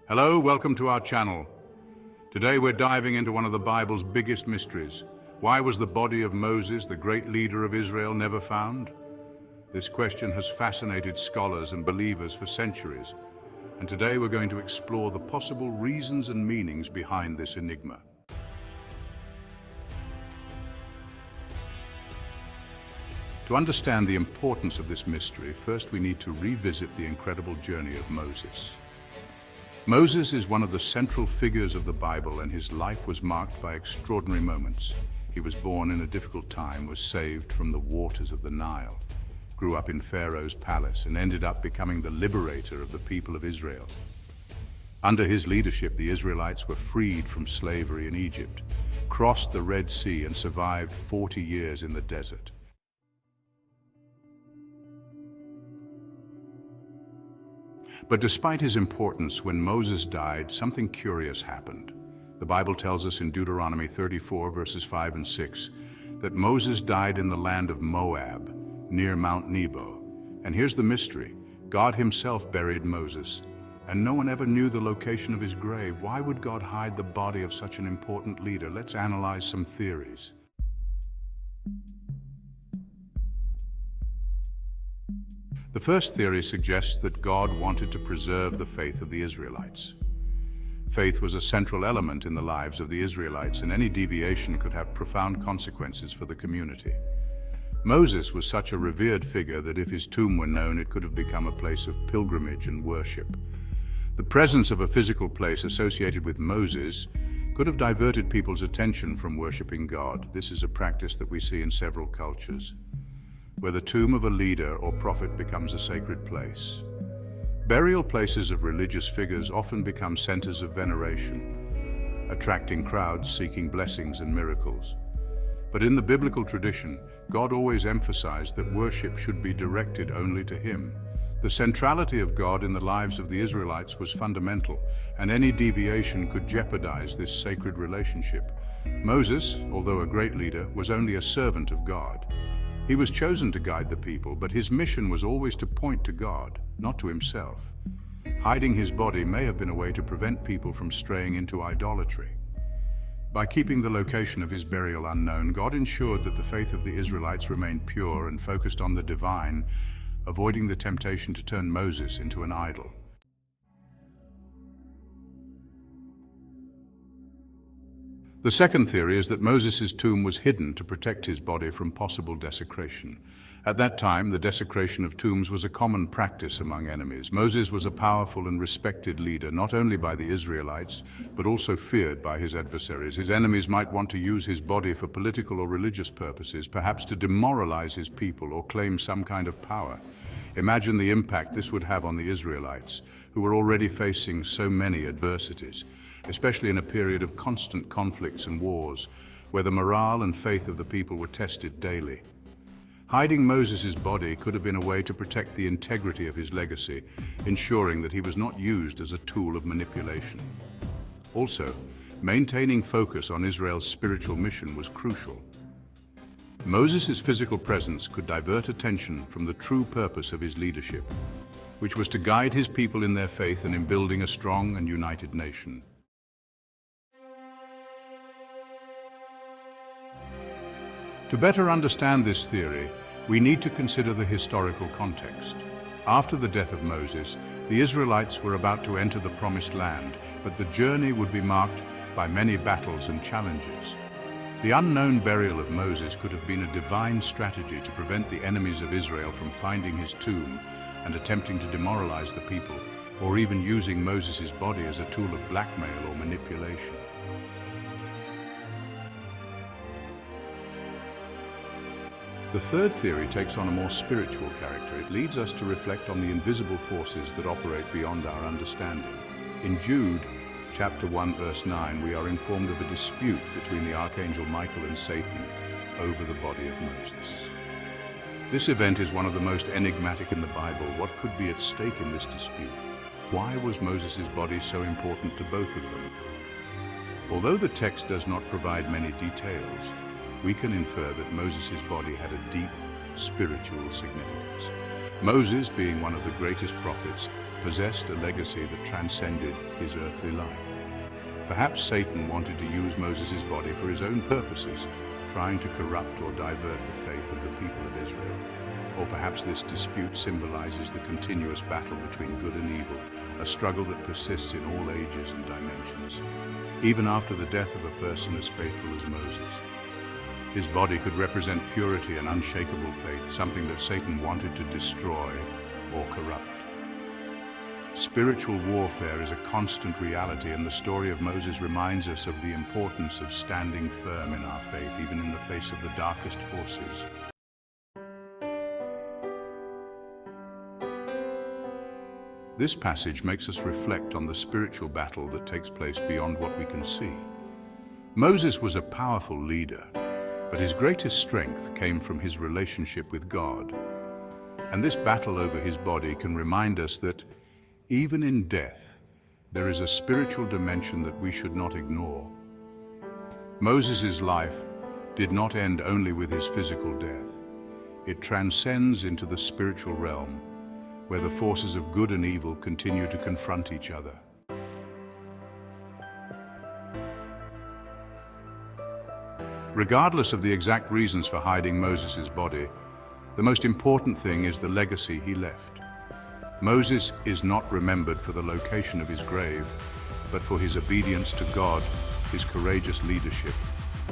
Hello, welcome to our channel. Today we're diving into one of the Bible's biggest mysteries. Why was the body of Moses, the great leader of Israel, never found? This question has fascinated scholars and believers for centuries, and today we're going to explore the possible reasons and meanings behind this enigma. To understand the importance of this mystery, first we need to revisit the incredible journey of Moses. Moses is one of the central figures of the Bible, and his life was marked by extraordinary moments. He was born in a difficult time, was saved from the waters of the Nile, grew up in Pharaoh's palace, and ended up becoming the liberator of the people of Israel. Under his leadership, the Israelites were freed from slavery in Egypt, crossed the Red Sea, and survived 40 years in the desert. But despite his importance, when Moses died, something curious happened. The Bible tells us in Deuteronomy 34, verses 5 and 6, that Moses died in the land of Moab, near Mount Nebo. And here's the mystery. God himself buried Moses, and no one ever knew the location of his grave. Why would God hide the body of such an important leader? Let's analyze some theories. The first theory suggests that God wanted to preserve the faith of the Israelites. Faith was a central element in the lives of the Israelites, and any deviation could have profound consequences for the community. Moses was such a revered figure that if his tomb were known, it could have become a place of pilgrimage and worship. The presence of a physical place associated with Moses could have diverted people's attention from worshiping God. This is a practice that we see in several cultures, where the tomb of a leader or prophet becomes a sacred place. Burial places of religious figures often become centers of veneration, attracting crowds seeking blessings and miracles. But in the biblical tradition, God always emphasized that worship should be directed only to him. The centrality of God in the lives of the Israelites was fundamental, and any deviation could jeopardize this sacred relationship. Moses, although a great leader, was only a servant of God. He was chosen to guide the people, but his mission was always to point to God, not to himself. Hiding his body may have been a way to prevent people from straying into idolatry. By keeping the location of his burial unknown, God ensured that the faith of the Israelites remained pure and focused on the divine, avoiding the temptation to turn Moses into an idol. The second theory is that Moses' tomb was hidden to protect his body from possible desecration. At that time, the desecration of tombs was a common practice among enemies. Moses was a powerful and respected leader, not only by the Israelites, but also feared by his adversaries. His enemies might want to use his body for political or religious purposes, perhaps to demoralize his people or claim some kind of power. Imagine the impact this would have on the Israelites, who were already facing so many adversities, especially in a period of constant conflicts and wars, where the morale and faith of the people were tested daily. Hiding Moses' body could have been a way to protect the integrity of his legacy, ensuring that he was not used as a tool of manipulation. Also, maintaining focus on Israel's spiritual mission was crucial. Moses' physical presence could divert attention from the true purpose of his leadership, which was to guide his people in their faith and in building a strong and united nation. To better understand this theory, we need to consider the historical context. After the death of Moses, the Israelites were about to enter the Promised Land, but the journey would be marked by many battles and challenges. The unknown burial of Moses could have been a divine strategy to prevent the enemies of Israel from finding his tomb and attempting to demoralize the people, or even using Moses' body as a tool of blackmail or manipulation. The third theory takes on a more spiritual character. It leads us to reflect on the invisible forces that operate beyond our understanding. In Jude, chapter 1, verse 9, we are informed of a dispute between the archangel Michael and Satan over the body of Moses. This event is one of the most enigmatic in the Bible. What could be at stake in this dispute? Why was Moses' body so important to both of them? Although the text does not provide many details, we can infer that Moses' body had a deep spiritual significance. Moses, being one of the greatest prophets, possessed a legacy that transcended his earthly life. Perhaps Satan wanted to use Moses' body for his own purposes, trying to corrupt or divert the faith of the people of Israel. Or perhaps this dispute symbolizes the continuous battle between good and evil, a struggle that persists in all ages and dimensions, even after the death of a person as faithful as Moses. His body could represent purity and unshakable faith, something that Satan wanted to destroy or corrupt. Spiritual warfare is a constant reality, and the story of Moses reminds us of the importance of standing firm in our faith, even in the face of the darkest forces. This passage makes us reflect on the spiritual battle that takes place beyond what we can see. Moses was a powerful leader, but his greatest strength came from his relationship with God. And this battle over his body can remind us that even in death, there is a spiritual dimension that we should not ignore. Moses' life did not end only with his physical death. It transcends into the spiritual realm, where the forces of good and evil continue to confront each other. Regardless of the exact reasons for hiding Moses' body, the most important thing is the legacy he left. Moses is not remembered for the location of his grave, but for his obedience to God, his courageous leadership,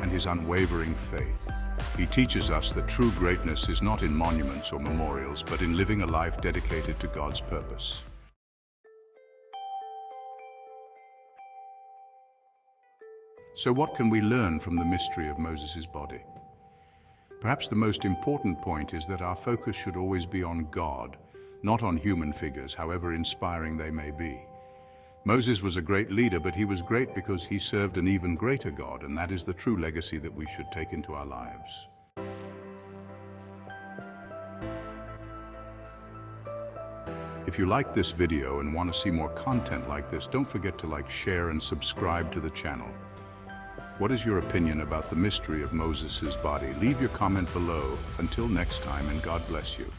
and his unwavering faith. He teaches us that true greatness is not in monuments or memorials, but in living a life dedicated to God's purpose. So what can we learn from the mystery of Moses' body? Perhaps the most important point is that our focus should always be on God, not on human figures, however inspiring they may be. Moses was a great leader, but he was great because he served an even greater God, and that is the true legacy that we should take into our lives. If you like this video and want to see more content like this, don't forget to like, share, and subscribe to the channel. What is your opinion about the mystery of Moses' body? Leave your comment below. Until next time, and God bless you.